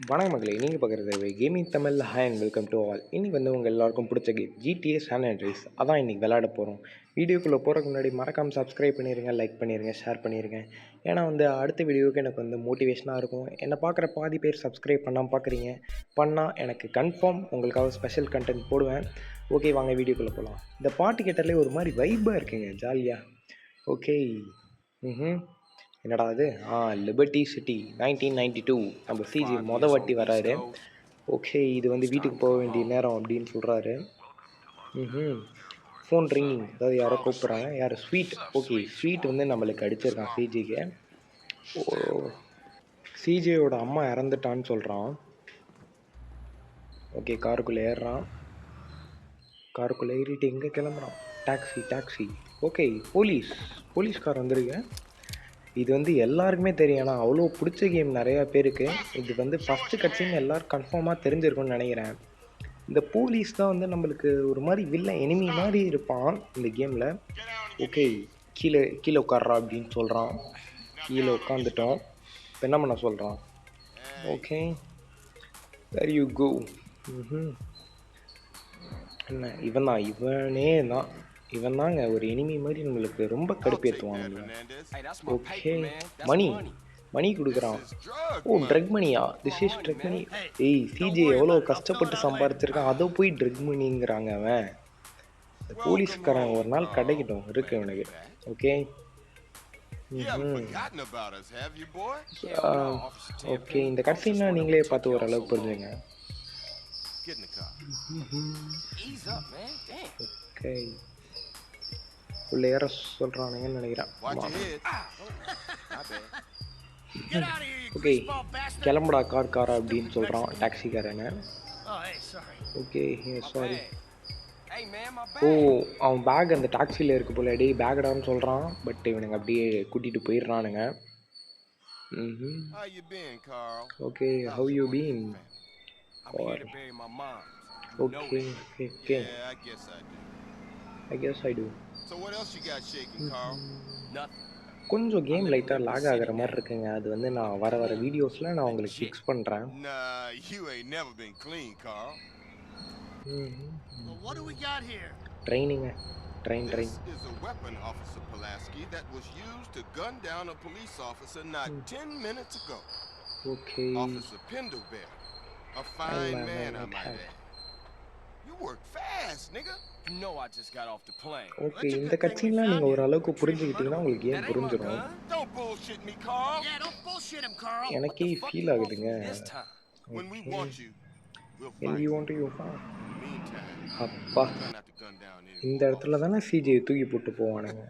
வணக்கம் மக்களே, நீங்கள் பார்க்குறது gaming Tamil. Hi and welcome to all. இன்றைக்கி வந்து உங்கள் எல்லாருக்கும் பிடிச்ச கேம் GTA San Andreas அதான் இன்றைக்கி விளையாட போகிறோம். வீடியோக்குள்ளே போகிறதுக்கு முன்னாடி மறக்காமல் சப்ஸ்கிரைப் பண்ணிடுங்க, லைக் பண்ணிடுங்க, ஷேர் பண்ணிடுங்க. ஏன்னா வந்து அடுத்த வீடியோவுக்கு எனக்கு வந்து மோட்டிவேஷனாக இருக்கும். என்னை பார்க்குற பாதி பேர் சப்ஸ்கிரைப் பண்ணாமல் பார்க்குறீங்க. பண்ணால் எனக்கு கன்ஃபார்ம் உங்களுக்காக ஸ்பெஷல் கண்டென்ட் போடுவேன். ஓகே, வாங்க வீடியோக்குள்ளே போகலாம். இந்த பாட்டு கேட்டாலே ஒரு மாதிரி வைப்பாக இருக்குங்க, ஜாலியாக. ஓகே. என்னடா அது? லிபர்ட்டி சிட்டி 1992 நம்ம சிஜி வாட்டி வராரு. ஓகே, இது வந்து வீட்டுக்கு போக வேண்டிய நேரம் அப்படின்னு சொல்கிறாரு. ஃபோன் ரிங்கிங், அதாவது யாரோ கூப்பிட்றாங்க. யார்? ஸ்வீட். ஓகே, ஸ்வீட் வந்து நம்மளுக்கு அடிச்சிருக்கான் சிஜிக்கு. சிஜியோட அம்மா இறந்துட்டான்னு சொல்கிறான். ஓகே, காருக்குள்ளே ஏறுறான். காருக்குள்ளே ஏறிட்டு எங்கே கிளம்புறான்? டாக்ஸி. ஓகே, போலீஸ்கார் வந்திருக்கேன். இது வந்து எல்லாருக்குமே தெரியும். ஏன்னா அவ்வளோ பிடிச்ச கேம் நிறையா பேருக்கு. இது வந்து ஃபஸ்ட்டு கட்சின்னு எல்லோரும் கன்ஃபார்மாக தெரிஞ்சிருக்கும்னு நினைக்கிறேன். இந்த போலீஸ் தான் வந்து நம்மளுக்கு ஒரு மாதிரி எனிமி மாதிரி இருப்பான் இந்த கேமில். ஓகே, கீழே உட்கார்றா அப்படின்னு சொல்கிறான். கீழே உட்காந்துட்டோம். இப்போ என்ன பண்ண சொல்கிறான்? Okay, where you go. என்ன இவன் தாங்க ஒரு எனிமி மாதிரி நம்மளுக்கு ரொம்ப கடுப்பேற்றுவான். ஓகே, மணி கொடுக்குறான். ஓ, ட்ரக் மணியா? This is drug money. CJ எவ்வளோ கஷ்டப்பட்டு சம்பாரிச்சிருக்கான், அதை போய் ட்ரக் மணிங்கிறாங்க அவன். போலீஸ்காரன் ஒரு நாள் கிடைக்கட்டும் இருக்கு அவனுக்கு. ஓகே. ஓகே, இந்த கட்சின்னா நீங்களே பார்த்து ஓரளவுக்கு புரிஞ்சுங்க. ஓகே, உள்ள ஏற சொல்றானுங்கன்னு நினைக்கிறேன். ஓகே, கிளம்புடா காரா அப்படின்னு சொல்றான் டாக்ஸிக்காரனை. Okay, sorry. ஓ, அவன் பேக் அந்த டாக்ஸியில் இருக்கு போல. டே பேக்கடான்னு சொல்கிறான். பட் இவனுங்க அப்படியே கூட்டிகிட்டு போயிடுறானுங்க. Okay, how you been? Okay, I guess I do. So what else you got shaking, Carl? கொஞ்சம் கேம் லைட்டாக லாக் ஆகிற மாதிரி இருக்குங்க. அது வந்து நான் வர வீடியோஸில் நான் உங்களுக்கு ஃபிக்ஸ் பண்ணுறேன். ட்ரைனிங்க, train. This is a weapon, Officer Pulaski, that was used to gun down a police officer not 10 minutes ago. Okay. Officer Pendlebear, a fine man, I might add. You work fast, nigga. No, I just got off the plane. Okay, இந்த கட்சிலாம் நீங்க ஒரு அளவுக்கு புரிஞ்சுக்கிட்டீங்கன்னா உங்களுக்கு game புரிஞ்சிரும். Don't bullshit me, Carl. Yeah, don't bullshit him, Carl. எனக்கே feel ஆகுதுங்க. When we want you, when you want you. அப்பா, இந்த இடத்துல தானே சிஜே தூக்கி போட்டு போவானுங்க.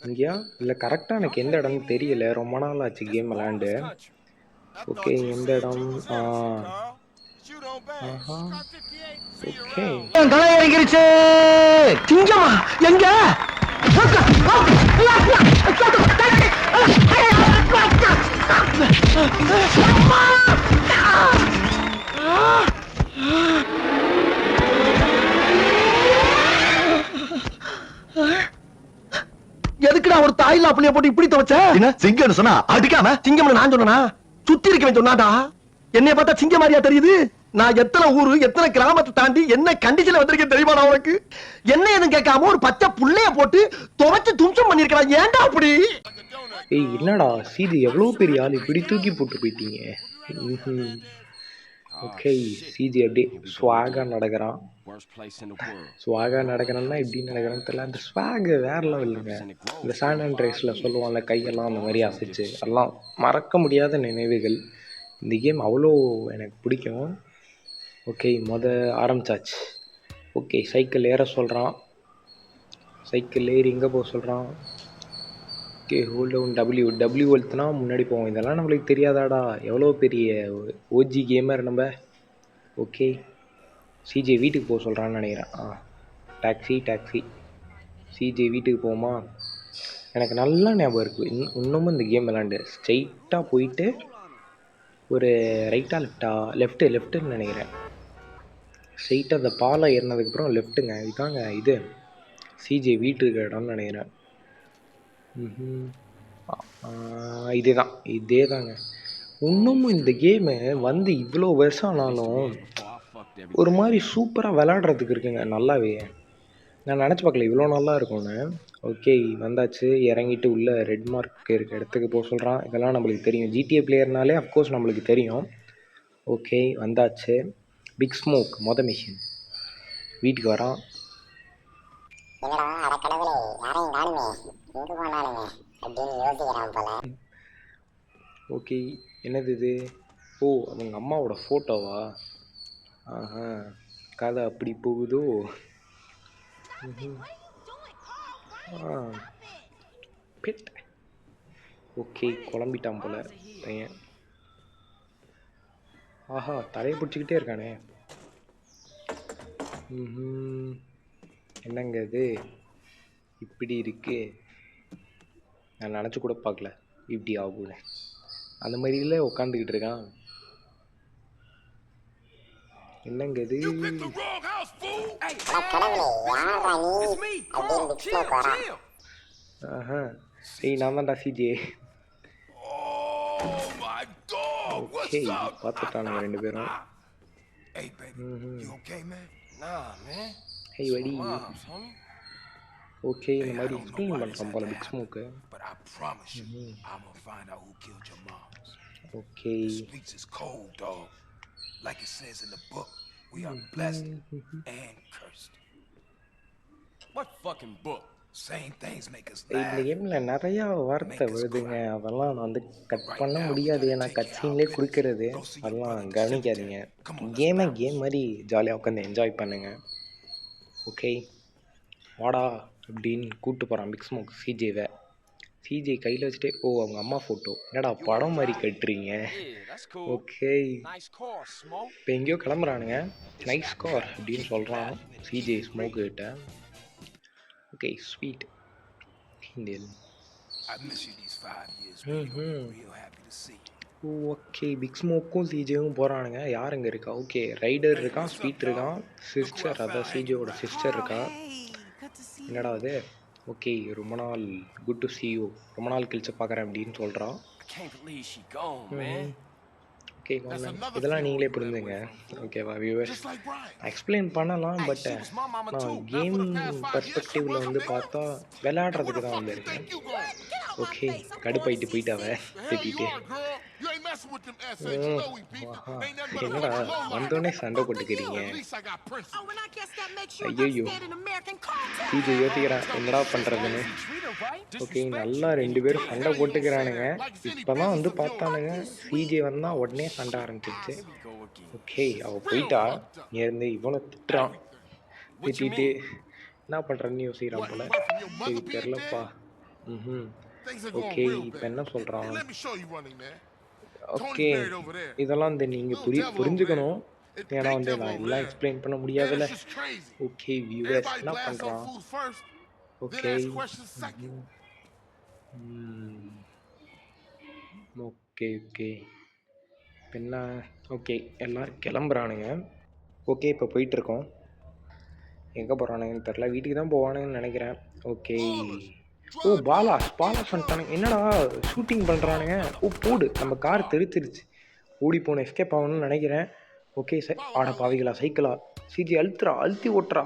இங்கயா இல்லை? கரெக்டாக எனக்கு எந்த இடம்னு தெரியல. ரொம்ப நாள் ஆச்சு கேம் விளையாண்டு. ஓகே, எந்த இடம்? ஓகே, தலை இறங்கிருச்சு. சிங்கமா எங்க? எதுக்குடா ஒரு தாயில அப்படியே போட்டு இப்படி துவச்ச? சிங்கம் சொன்னா அடிக்காம சிங்கம் நான் சொன்னா சுத்தி இருக்கவன் சொன்னாடா. என்னைய பார்த்தா சிங்கம் மாதிரியா தெரியுது? நான் எத்தனை ஊரு எத்தனை கிராமத்தை தாண்டி என்ன கண்டிஷன்ல வந்திருக்கேன் தெரியுமா? நான் உனக்கு என்ன எதுவும் கேட்காம ஒரு பச்சை புள்ளைய போட்டு துவைச்சு தும்சம் பண்ணிருக்கலாம். ஏன்டா அப்படி? ஏய், என்னடா சிஜி எவ்வளவு பெரிய ஆள், இப்படி தூக்கி போட்டு போயிட்டீங்க. ஓகே, சிஜி அப்படியே ஸ்வாகா நடக்கிறான். ஸ்வாகா நடக்கிறேன்னா எப்படி நடக்கிறான்னு தெரியல. அந்த ஸ்வாகு வேற லெவலுங்க. இந்த சான் ஆண்ட்ரேஸில் சொல்லுவாங்கல்ல, கையெல்லாம் அந்த மாதிரி அசைச்சு, அதெல்லாம் மறக்க முடியாத நினைவுகள். இந்த கேம் அவ்வளோ எனக்கு பிடிக்கும். ஓகே, ஆரம்பிச்சாச்சு. ஓகே, சைக்கிள் ஏற சொல்கிறான். சைக்கிள் ஏறி எங்கே போக சொல்கிறான்? ஓகே, ஹோல்ட் டவுன் டபிள்யூ அழுத்தினா முன்னாடி போவோம். இதெல்லாம் நம்மளுக்கு தெரியாதாடா? எவ்வளோ பெரிய ஓஜி கேமர் நம்ம. ஓகே, சிஜே வீட்டுக்கு போக சொல்கிறான்னு நினைக்கிறேன். டாக்ஸி. சிஜே வீட்டுக்கு போமா? எனக்கு நல்லா ஞாபகம் இருக்குது. இன்னமும் இந்த கேம் விளாண்டு ஸ்ட்ரைட்டாக போயிட்டு ஒரு ரைட்டாக லெஃப்ட்டுன்னு நினைக்கிறேன். ஸ்ட்ரைட்டாக அந்த பாலம் ஏறினதுக்கப்புறம் லெஃப்ட்டுங்க. இதாங்க இது சிஜே வீட்டுக்கு இடம்னு நினைக்கிறேன். இதே தாங்க. இன்னமும் இந்த கேமு வந்து இவ்வளோ வருஷம் ஆனாலும் ஒரு மாதிரி சூப்பராக விளாட்றதுக்கு இருக்குங்க நல்லாவே. நான் நினச்சி பார்க்கல இவ்வளோ நல்லா இருக்கும்னு. ஓகே வந்தாச்சு, இறங்கிட்டு உள்ள ரெட் மார்க் இருக்க இடத்துக்கு போக சொல்கிறான். இதெல்லாம் நம்மளுக்கு தெரியும், ஜிடிஏ பிளேயர்னாலே அஃப்கோர்ஸ் நம்மளுக்கு தெரியும். ஓகே வந்தாச்சு, பிக் ஸ்மோக் மிஷின் வீட்டுக்கு வரான். ஓகே என்னது இது? ஓ அவங்க அம்மாவோட ஃபோட்டோவா? ஆஹா கதை அப்படி போகுதோ. ஓகே குழம்பிட்டான் போல பையன். ஆஹா தலையை பிடிச்சிக்கிட்டே இருக்கானே. என்னங்க இது இப்படி இருக்கு? நான் நினச்சி கூட பார்க்கல இப்படி ஆகும்னு. அந்த மாதிரில உட்காந்துக்கிட்டு இருக்கான். என்னங்க இது? ஆஹா ஏய் நான் தான்டா சிஜே. ஓகே பார்த்துட்டானுங்க ரெண்டு பேரும். ஹே வடி. ஓகே இந்த மாதிரி எக்ஸ்பிளைன் பண்ணுறான் போல Big Smoke. Okay like it says in the book, we are blessed and cursed. What fucking book? Same things make us laugh. இந்த கேம்ல நிறைய வார்த்தை வருதுங்க, அதெல்லாம் நான் வந்து கட் பண்ண முடியாது, ஏன்னா கட் சீன்லேயே கொடுக்கறது. அதெல்லாம் கவனிக்காதீங்க. கேம் மாதிரி ஜாலியாக உட்காந்து என்ஜாய் பண்ணுங்க. ஓகே வாடா அப்படின்னு கூப்பிட்டு போகிறான் பிக் ஸ்மோக் சிஜேவை. சிஜே கையில் வச்சுட்டே ஓ அவங்க அம்மா ஃபோட்டோ. என்னடா படம் மாதிரி கட்டுறீங்க? ஓகே இப்போ எங்கேயோ கிளம்புறானுங்க. நைஸ் கார் அப்படின்னு சொல்கிறான் சிஜே ஸ்மோக்கு கிட்ட. ஓகே ஸ்வீட் ஓகே பிக் ஸ்மோக்கும் சிஜேவும் போகிறானுங்க. யார் இங்கே இருக்கா? ஓகே ரைடர் இருக்கான், ஸ்வீட் இருக்கான், சிஸ்டர் அதான் சிஜேவோட சிஸ்டர் இருக்கா. என்னடா அது? ஓகே ரொம்ப நாள் குட் டு சி யூ, ரொம்ப நாள் கழிச்சு பார்க்குறேன் அப்படின்னு சொல்கிறான். ஓகே இதெல்லாம் நீங்களே புரிஞ்சுங்க ஓகேவா வியூவர்ஸ். எக்ஸ்பிளைன் பண்ணலாம், பட் நான் கேம் பர்ஸ்பெக்டிவில் வந்து பார்த்தா விளையாடுறதுக்கு தான் வந்திருக்கேன். ஓகே கடுப்பாயிட்டு போயிட்டாவ திட்டிட்டு. என்னடா வந்தோடனே சண்டை போட்டுக்கிறீங்க? ஐயோ சிஜே யோசிக்கிறான் என்னடா பண்ணுறதுன்னு. ஓகே நல்லா ரெண்டு பேரும் சண்டை போட்டுக்கிறானுங்க. இப்போதான் வந்து பார்த்தானுங்க சிஜே வந்தால் உடனே சண்டை ஆரம்பிச்சிருச்சு. ஓகே அவள் போயிட்டா இருந்து இவனை திட்டுறான். திட்டிட்டு என்ன பண்ணுறன்னு யோசிக்கிறான் போல. சரி தெரிலப்பா. ஓகே இப்போ என்ன சொல்கிறான்? ஓகே இதெல்லாம் வந்து நீங்கள் புரிஞ்சுக்கணும், ஏன்னா வந்து நான் எல்லாம் எக்ஸ்பிளைன் பண்ண முடியாதுல்ல. ஓகே வியூவர்ஸ் என்ன பண்ணுறான்? ஓகே ஓகே ஓகே என்ன? ஓகே எல்லோரும் கிளம்புறானுங்க. ஓகே இப்போ போயிட்டுருக்கோம். எங்கே போகிறானுங்கன்னு தெரில, வீட்டுக்கு தான் போவானுங்கன்னு நினைக்கிறேன். ஓகே ஓ பாலாஸ் வந்துட்டானுங்க. என்னடா ஷூட்டிங் பண்ணுறானுங்க? ஓ போடு நம்ம கார் தெரிச்சிருச்சு. ஓடி போன எஸ்கேப் ஆகணும்னு நினைக்கிறேன். ஓகே சார் ஆட பாவிகளா சைக்கிளா சிஜி அழுத்தி ஓட்டுறா.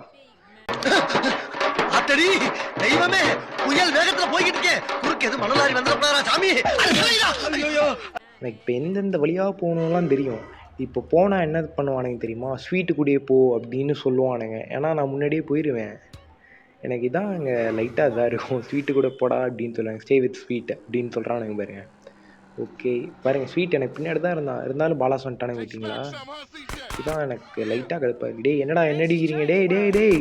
தெய்வமே புயல் வேகத்துல போய்கிட்டு இருக்கே, குறுக்கு எது மணலாரி வந்துடா சாமி. எனக்கு இப்போ எந்தெந்த வழியாக போகணும்லாம் தெரியும். இப்போ போனால் என்ன பண்ணுவானுங்க தெரியுமா? ஸ்வீட்டு கூடயே போ அப்படின்னு சொல்லுவானுங்க. ஏன்னா நான் முன்னாடியே போயிடுவேன். எனக்கு இதான் அங்கே லைட்டாக இதாக இருக்கும். ஸ்வீட்டு கூட போடா அப்படின்னு சொல்லுவாங்க. ஸ்டே வித் ஸ்வீட் அப்படின்னு சொல்கிறானுங்க பாருங்க. ஓகே பாருங்கள் ஸ்வீட் எனக்கு பின்னாடி தான் இருந்தாலும் பாலாஸ் வந்துட்டானுங்க பார்த்தீங்களா? இதுதான் எனக்கு லைட்டாக கடுப்பாக. டே என்னடா என்னடிக்கிறீங்க? டேய்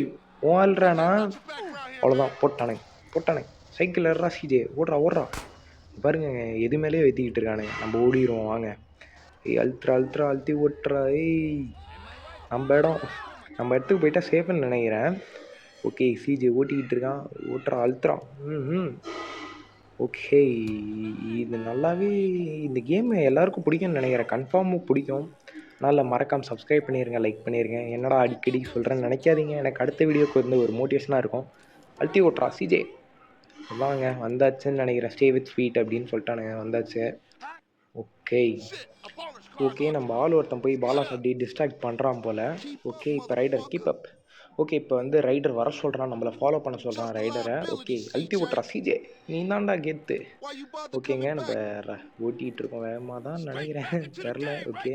ஓடுறானா? அவ்வளோதான் போட்டானுங்க. சைக்கிள் ஏறா சிஜே ஓடுறா பாருங்க. எது மேலேயே வெத்திக்கிட்டு இருக்கானுங்க. நம்ம ஓடிடுவோம் வாங்க. அழுத்தி ஓட்டுறா. நம்ம இடத்துக்கு போயிட்டா சேஃப்னு நினைக்கிறேன். ஓகே சிஜே ஓட்டிக்கிட்டு இருக்கான், அழுத்துறான். ஓகே இது நல்லாவே இந்த கேம் எல்லாருக்கும் பிடிக்கும்னு நினைக்கிறேன். கன்ஃபார்மாக பிடிக்கும். அதனால் மறக்காமல் சப்ஸ்கிரைப் பண்ணிடுங்க, லைக் பண்ணிடுங்க. என்னடா அடிக்கடி சொல்கிறேன்னு நினைக்காதீங்க, எனக்கு அடுத்த வீடியோக்கு வந்து ஒரு மோட்டிவேஷனாக இருக்கும். அழுத்தி ஓட்டுறா சிஜே. வாங்க வந்தாச்சுன்னு நினைக்கிறேன். ஸ்டே வித் ஸ்வீட் அப்படின்னு சொல்லிட்டானுங்க. வந்தாச்சு. ஓகே ஓகே, நம்ம ஆள் ஒருத்தன் போய் பாலாஸ் அப்படி டிஸ்ட்ராக்ட் பண்ணுறான் போல். ஓகே, இப்போ ரைடர் கீப் அப். ஓகே, இப்போ வந்து ரைடர் வர சொல்கிறான், நம்மளை ஃபாலோ பண்ண சொல்கிறான் ரைடரை. ஓகே, அழுத்தி விட்றா சிஜே, நீ தான்டா கெத்து. ஓகேங்க, நம்ம ஓட்டிகிட்டு இருக்கோம் வேகமாக தான் நினைக்கிறேன், தெரில. ஓகே,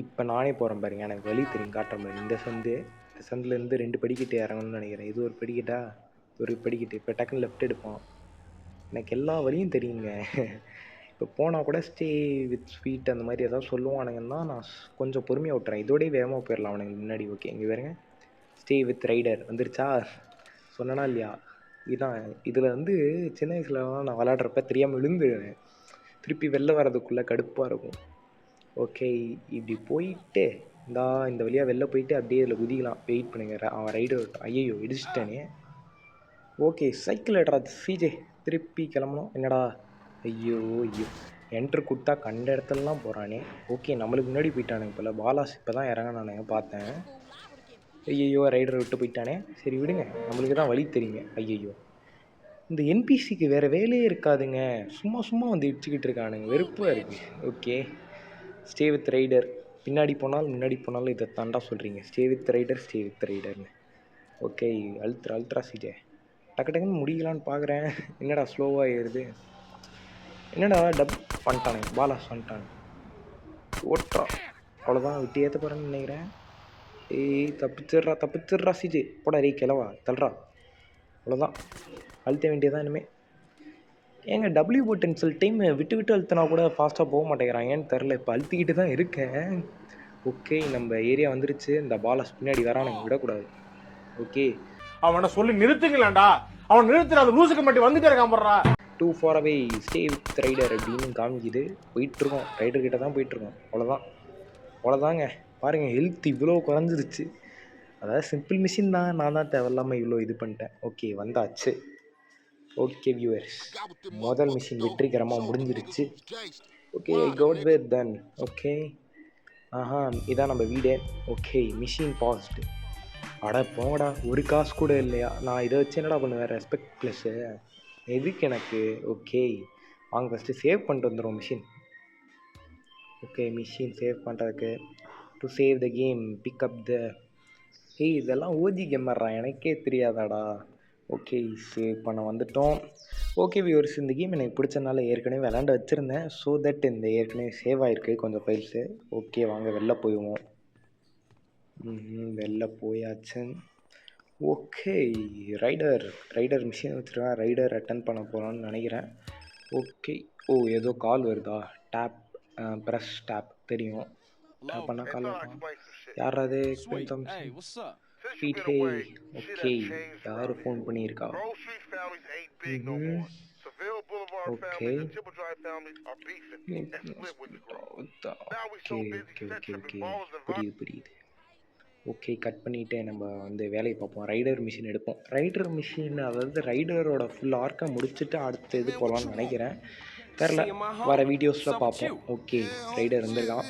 இப்போ நானே போகிறேன் பாருங்க, எனக்கு வழி தெரியும், காட்டுற மாதிரி. இந்த சந்துலேருந்து 2 படிக்கட்டு இறங்கணும்னு நினைக்கிறேன். இது ஒரு படிக்கட்டா, ஒரு படிக்கட்டு. இப்போ டக்குன்னு லெஃப்ட் எடுப்போம். எனக்கு எல்லா வழியும் தெரியுங்க. இப்போ போனால் கூட ஸ்டே வித் ஸ்வீட் அந்த மாதிரி ஏதாவது சொல்லுவானுங்கன்னா நான் கொஞ்சம் பொறுமையாக விட்டுறேன். இதோடய வேகமாக போயிடலாம் அவனுக்கு முன்னாடி. ஓகே, இங்கே வேறுங்க, ஸ்டே வித் ரைடர் வந்துருச்சா, சொன்னனா இல்லையா? இதுதான். இதில் வந்து சின்ன வயசில் நான் விளாட்றப்ப தெரியாமல் விழுந்துடுவேன். திருப்பி வெளில வர்றதுக்குள்ளே கடுப்பாக இருக்கும். ஓகே, இப்படி போயிட்டு இந்த வழியாக வெளில போயிட்டு அப்படியே இதில் குதிக்கலாம். வெயிட் பண்ணுங்க, அவன் ரைடர். ஐயோ இடிச்சிட்டானே. ஓகே, சைக்கிள் எடுறா சிஜே, திருப்பி கிளம்பணும். என்னடா, ஐயோ என்ட்ரு கொடுத்தா கண்ட இடத்துலலாம் போகிறானே. ஓகே, நம்மளுக்கு முன்னாடி போயிட்டானுங்க போல. பாலாஸ் இப்போ தான் இறங்கினானுங்க பார்த்தேன். ஐயோ ரைடரை விட்டு போயிட்டானே. சரி விடுங்க, நம்மளுக்கு தான் வழி தெரியுங்க. ஐயோ, இந்த என்பிசிக்கு வேறு வேலையே இருக்காதுங்க, சும்மா வந்து இடிச்சுக்கிட்டு இருக்கானுங்க, வெறுப்பாக இருக்குது. Okay, stay with Ryder. பின்னாடி போனாலும் முன்னாடி போனாலும் இதை தாண்டா சொல்கிறீங்க, ஸ்டே வித் ரைடர்னு. ஓகே, அல்ட்ரா சிஜே, டக்குன்னு முடிக்கலான்னு பார்க்குறேன். என்னடா ஸ்லோவாக ஏறுது, என்னடா வந்துட்டானுங்க, பாலாஸ் வந்துட்டானு. ஓட்டுறா, அவ்வளோதான், விட்டு ஏற்ற போகிறேன்னு நினைக்கிறேன். ஏய், தப்பிச்சிட்றா சிஜே, போடா ரே கிளவா, தள்ளுறா. அவ்வளோதான், அழுத்த வேண்டியதான் இனிமேல். ஏங்க டபிள்யூ பட்டன் சில டைம் விட்டு அழுத்தினா கூட ஃபாஸ்ட்டாக போக மாட்டேங்கிறான், ஏன்னு தெரில. இப்போ அழுத்திக்கிட்டு தான் இருக்கேன். ஓகே, நம்ம ஏரியா வந்துருச்சு. இந்த பாலாஸ் பின்னாடி வரானுங்க, விடக்கூடாது. ஓகே, அவனை சொல்லி நிறுத்துங்களேன்டா, அவன் நிறுத்துற, அந்த லூசுக்கு மட்டும் வந்துட்டே இருக்கான் போடுறா. 2 far away, stay with Ryder அப்படின்னு காமிக்குது. போயிட்டுருக்கோம், ரைடர்கிட்ட தான் போயிட்டுருக்கோம். அவ்வளோதாங்க. பாருங்கள், ஹெல்த் இவ்வளோ குறைஞ்சிருச்சு. அதாவது சிம்பிள் மிஷின் தான், நான் தான் தேவையில்லாமல் இவ்வளோ இது பண்ணிட்டேன். ஓகே, வந்தாச்சு. ஓகே வியூவர்ஸ், முதல் மிஷின் வெற்றிகரமாக முடிஞ்சிருச்சு. Okay, I got where done. Okay, இதான் நம்ம வீடே. Okay, mission passed. அட போங்கடா, ஒரு காசு கூட இல்லையா? நான் இதை வச்சு என்னடா பண்ணுவேன், ரெஸ்பெக்ட் ப்ளஸ்ஸு எதுக்கு எனக்கு? ஓகே, வாங்க ஃபஸ்ட்டு சேவ் பண்ணிட்டு வந்துடும் மிஷின். ஓகே, மிஷின் சேவ் பண்ணுறதுக்கு to save the game pick up the இதெல்லாம் ஓஜி கேமர்றா, எனக்கே தெரியாதாடா. ஓகே, சேவ் பண்ண வந்துட்டோம். ஓகே வியூவர்ஸ், இந்த கேம் எனக்கு பிடிச்சனால ஏற்கனவே விளாண்டு வச்சுருந்தேன். ஸோ தட் இந்த ஏற்கனவே சேவ் ஆகிருக்கு கொஞ்சம் ஃபைல்ஸு. ஓகே, வாங்க வெளில போயிடுவோம். வெளில போயாச்சு. ஓகே, ரைடர் மிஷின் வச்சுருக்கேன். ரைடர் அட்டன் பண்ண போகிறான்னு நினைக்கிறேன். ஓகே, ஏதோ கால் வருதா? டேப் ப்ரெஸ் டேப் தெரியும். டேப் பண்ணால் கால் வரும். யார் அது? ஹே, ஓகே, யார் ஃபோன் பண்ணியிருக்கா? ஓகே புரியுது. ஓகே, கட் பண்ணிவிட்டு நம்ம வந்து வேலையை பார்ப்போம். ரைடர் மிஷின் எடுப்போம். ரைடர் மிஷின், அதாவது ரைடரோட ஃபுல் ஆர்க்கை முடிச்சுட்டு அடுத்த இது போகலான்னு நினைக்கிறேன். தெரில, வர வீடியோஸில் பார்ப்போம். ஓகே, ரைடர் இருந்திருக்கான்.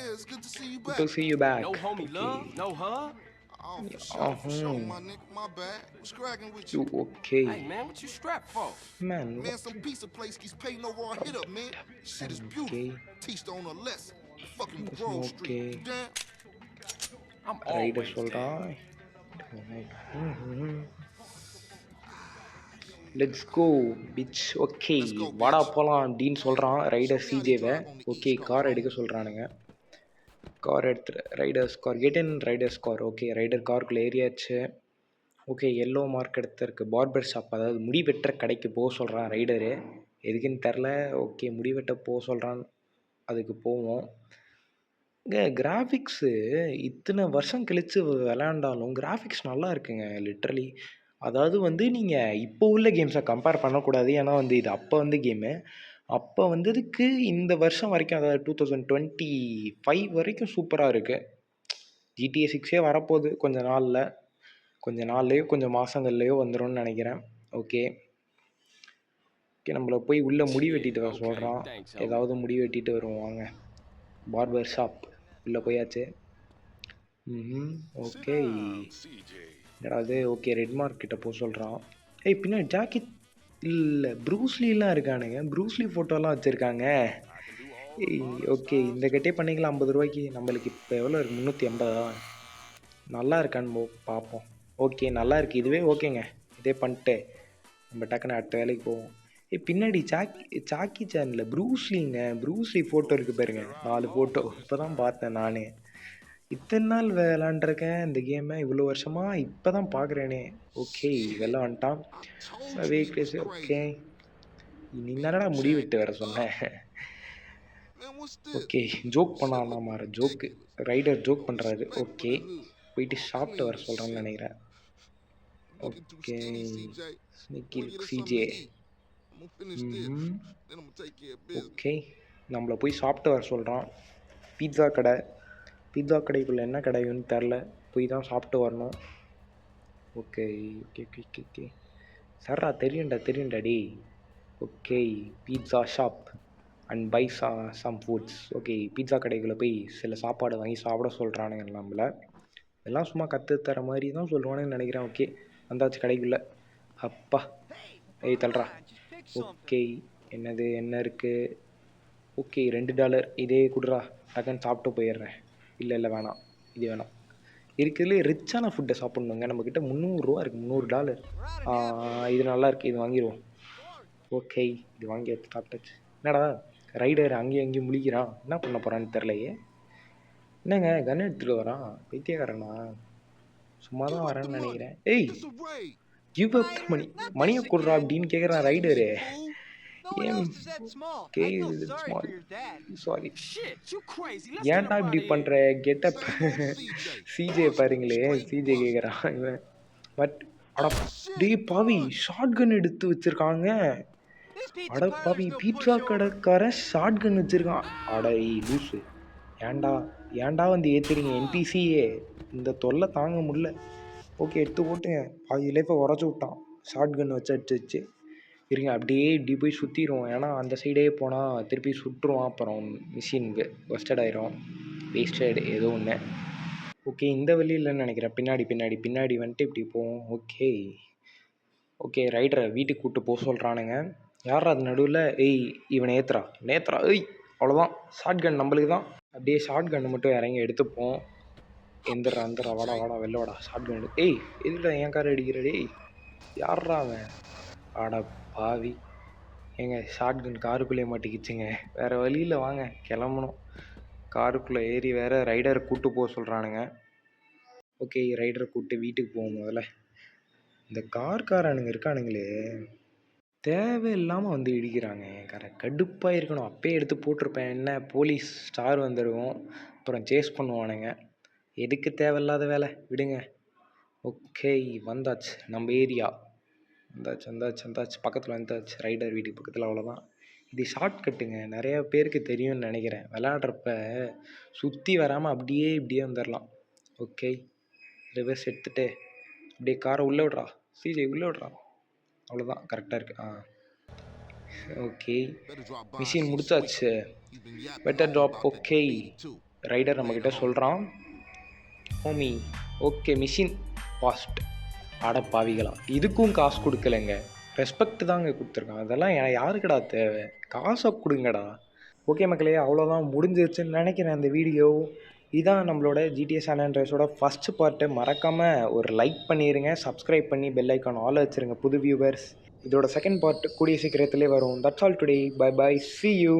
Good to see you back. You okay? Hey man, what you strapped for? Man, some piece of place keeps paying no raw hit up, man. Shit is beautiful. Teach the owner lesson. Fucking Grove Street. Damn. I'm always சொல்றான். Let's go bitch. Okay, வாடா போலாம் அப்படின்னு சொல்றான் rider சிஜேவை. Okay, car எடுக்க சொல்றானுங்க. Car எடுத்து Ryder's car, get in Ryder's car. Okay, Ryder காருக்குள்ளே ஏறியாச்சு. ஓகே, எல்லோ மார்க் எடுத்துருக்கு. பார்பர் ஷாப், அதாவது முடி வெட்டுற கடைக்கு போக சொல்கிறான் ரைடரு. எதுக்குன்னு தெரில. ஓகே, முடி வெட்ட போக சொல்கிறான், அதுக்கு போவோம். இங்கே கிராஃபிக்ஸு இத்தனை வருஷம் கழித்து விளையாண்டாலும் கிராஃபிக்ஸ் நல்லா இருக்குங்க லிட்ரலி. அதாவது வந்து நீங்கள் இப்போ உள்ள கேம்ஸை கம்பேர் பண்ணக்கூடாது, ஏன்னா வந்து இது அப்போ வந்து கேமு. அப்போ வந்ததுக்கு இந்த வருஷம் வரைக்கும், அதாவது 2025 வரைக்கும் சூப்பராக இருக்குது. GTA 6 வரப்போகுது கொஞ்சம் நாள்லேயோ கொஞ்சம் மாதங்கள்லேயோ வந்துடும்னு நினைக்கிறேன். ஓகே, நம்மளை போய் உள்ளே முடி வெட்டிட்டு வர சொல்கிறான். ஏதாவது முடி வெட்டிட்டு வருவோம் வாங்க. பார்பர் ஷாப் உள்ளே போயாச்சு. ஓகே, அது ஓகே, ரெட் மார்க் கிட்ட போக சொல்கிறான். பின்னாடி ஜாக்கி இல்லை, ப்ரூஸ்லிலாம் இருக்கானுங்க. ப்ரூஸ்லி ஃபோட்டோலாம் வச்சுருக்காங்க. ஓகே இந்த கட்டே பண்ணிக்கலாம் 50 ரூபாய்க்கு. நம்மளுக்கு இப்போ எவ்வளோ இருக்குது, 380. நல்லா இருக்கான்னு பார்ப்போம். ஓகே நல்லா இருக்குது, இதுவே ஓகேங்க. இதே பண்ணிட்டு நம்ம டக்குன்னு அடுத்த வேலைக்கு போவோம். பின்னாடி சாக்கி சேனலில் ப்ரூஸ்லி ஃபோட்டோ இருக்குது பாருங்க, 4 ஃபோட்டோ. இப்போ தான் பார்த்தேன் நான். இத்தனை நாள் விளாண்டுருக்கேன் இந்த கேமை, இவ்வளோ வருஷமாக இப்போ தான் பார்க்குறேனே. ஓகே வெளில வந்துட்டான். ஓகே நீ தானடா முடிவு விட்டு வர சொன்னேன். ஓகே ஜோக் பண்ணானா மாற ஜோக்கு, ரைடர் ஜோக் பண்ணுறாரு. ஓகே போயிட்டு சாப்பிட்டு வர சொல்கிறான்னு நினைக்கிறேன். Okay ஸ்னிக்கி CJ. ஓகே நம்மளை போய் சாப்பிட்டு வர சொல்கிறான். பீட்சா கடைக்குள்ளே என்ன கடைன்னு தெரில, போய் தான் சாப்பிட்டு வரணும். Okay okay okay okay okay சர்ரா தெரியும்டா டி. Okay pizza shop and buy some foods. Okay pizza கடைக்குள்ளே போய் சில சாப்பாடு வாங்கி சாப்பிட சொல்கிறானுங்க நம்மளை. எல்லாம் சும்மா கற்றுத்தர மாதிரி தான் சொல்லுவானுன்னு நினைக்கிறேன். ஓகே வந்தாச்சு கடைக்குள்ளே. அப்பா தள்ளுறா. ஓகே என்ன இருக்குது. ஓகே $2 இதே கொடுறா, டக்குன்னு சாப்பிட்டு போயிடுறேன். இல்லை வேணாம், இது வேணாம். இருக்கிறதுலே ரிச்சான ஃபுட்டை சாப்பிட்ணுங்க. நம்மக்கிட்ட $300 இருக்குது, $300. இது நல்லா இருக்குது, இது வாங்கிடுவோம். ஓகே இது வாங்கி சாப்பிட்டாச்சு. என்னடா ரைடர் அங்கேயும் முழிக்கிறான், என்ன பண்ண போகிறான்னு தெரிலையே. என்னங்க கன் எடுத்துகிட்டு வரான், பைத்தியக்காரனா? சும்மா தான் வரேன்னு நினைக்கிறேன். கிவ் அப் மணியை கொடுறா அப்படின்னு கேட்குறான் ரைடரு. சாரி ஏன்டா இப்படி பண்ற கெட்டப். சிஜே பாருங்களே, சிஜே கேட்குறான் இவன். பட் டே பாவி ஷார்ட் கன் எடுத்து வச்சிருக்காங்க. அட பாவி பீட்சா கடைக்காரன் ஷார்ட் கன் வச்சிருக்கான். அட லூசு, ஏன்டா வந்து ஏத்துறீங்க என்பிசியே, இந்த தொல்லை தாங்க முடியல. ஓகே எடுத்து போட்டுங்க. பாதி லைஃப்பை உடச்சி விட்டான் ஷார்ட் கன் வச்சு இருங்க. அப்படியே இப்படி போய் சுற்றிடுவோம், ஏன்னா அந்த சைடே போனால் திருப்பி சுட்டுருவான். அப்புறம் மிஷினுக்கு வஸ்டட் ஆயிரும், வேஸ்டட் ஏதோ ஒன்று. ஓகே இந்த வழியில்னு நினைக்கிறேன். பின்னாடி வந்துட்டு இப்படி போவோம். ஓகே ரைடரை வீட்டுக்கு கூப்பிட்டு போக சொல்கிறானுங்க. யாரா அது நடுவில்? இவனை ஏற்றுறா. அவ்வளோதான், ஷார்ட் கன் நம்மளுக்கு தான். அப்படியே ஷார்ட் கன்று மட்டும் இறங்கி எடுத்துப்போம். எந்திரா வாடா வெளில வாடா. ஷார்ட் கன் எதுல என் கார் அடிக்கிற? யாரா அவன்? ஆடா பாவி, ஏங்க ஷார்ட் கன் காருக்குள்ளேயே மாட்டிக்கிச்சுங்க. வேறு வழியில் வாங்க கிளம்பணும். காருக்குள்ளே ஏறி வேறு ரைடரை கூப்பிட்டு போக சொல்கிறானுங்க. ஓகே ரைடரை கூப்பிட்டு வீட்டுக்கு போவோம். முதல்ல இந்த காரனுங்க இருக்கானுங்களே, தேவையில்லாமல் வந்து இடிக்கிறாங்க. என் காரை கடுப்பாக இருக்கணும். அப்பயே எடுத்து போட்டிருப்பேன். என்ன போலீஸ் ஸ்டார் வந்துடுவோம், அப்புறம் சேஸ் பண்ணுவானுங்க. எதுக்கு தேவையில்லாத வேலை, விடுங்க. ஓகே வந்தாச்சு நம்ம ஏரியா. வந்தாச்சு பக்கத்தில் வந்தாச்சு, ரைடர் வீட்டுக்கு பக்கத்தில். அவ்வளோதான், இது ஷார்ட் கட்டுங்க. நிறையா பேருக்கு தெரியும்னு நினைக்கிறேன். விளையாடுறப்ப சுற்றி வராமல் இப்படியே வந்துடலாம். ஓகே ரிவர்ஸ் எடுத்துகிட்டு அப்படியே காரை உள்ளே விட்றா. சிஜே உள்ளே விட்றா. அவ்வளோதான் கரெக்டாக இருக்குது. ஓகே மிஷின் முடிச்சாச்சு. Better drop. ஓகே ரைடர் நம்மக்கிட்ட சொல்கிறான், ஹோமி ஓகே மிஷின் பாஸ்ட். ஆட பாவிக்கலாம், இதுக்கும் காசு கொடுக்கலைங்க, ரெஸ்பெக்ட் தாங்க கொடுத்துருக்கான். அதெல்லாம் யாருக்குடா தேவை, காசை கொடுங்கடா. ஓகே மக்களே, அவ்வளோதான் முடிஞ்சிருச்சுன்னு நினைக்கிறேன் அந்த வீடியோ. இதான் நம்மளோட GTA San Andreasோட ஃபஸ்ட்டு பார்ட்டு. மறக்காமல் ஒரு லைக் பண்ணிடுங்க, சப்ஸ்கிரைப் பண்ணி பெல் ஐக்கான் ஆல் வச்சுருங்க புது வியூவர்ஸ். இதோட செகண்ட் பார்ட் கூடிய சீக்கிரத்திலே வரும். That's all today. Bye bye, see you.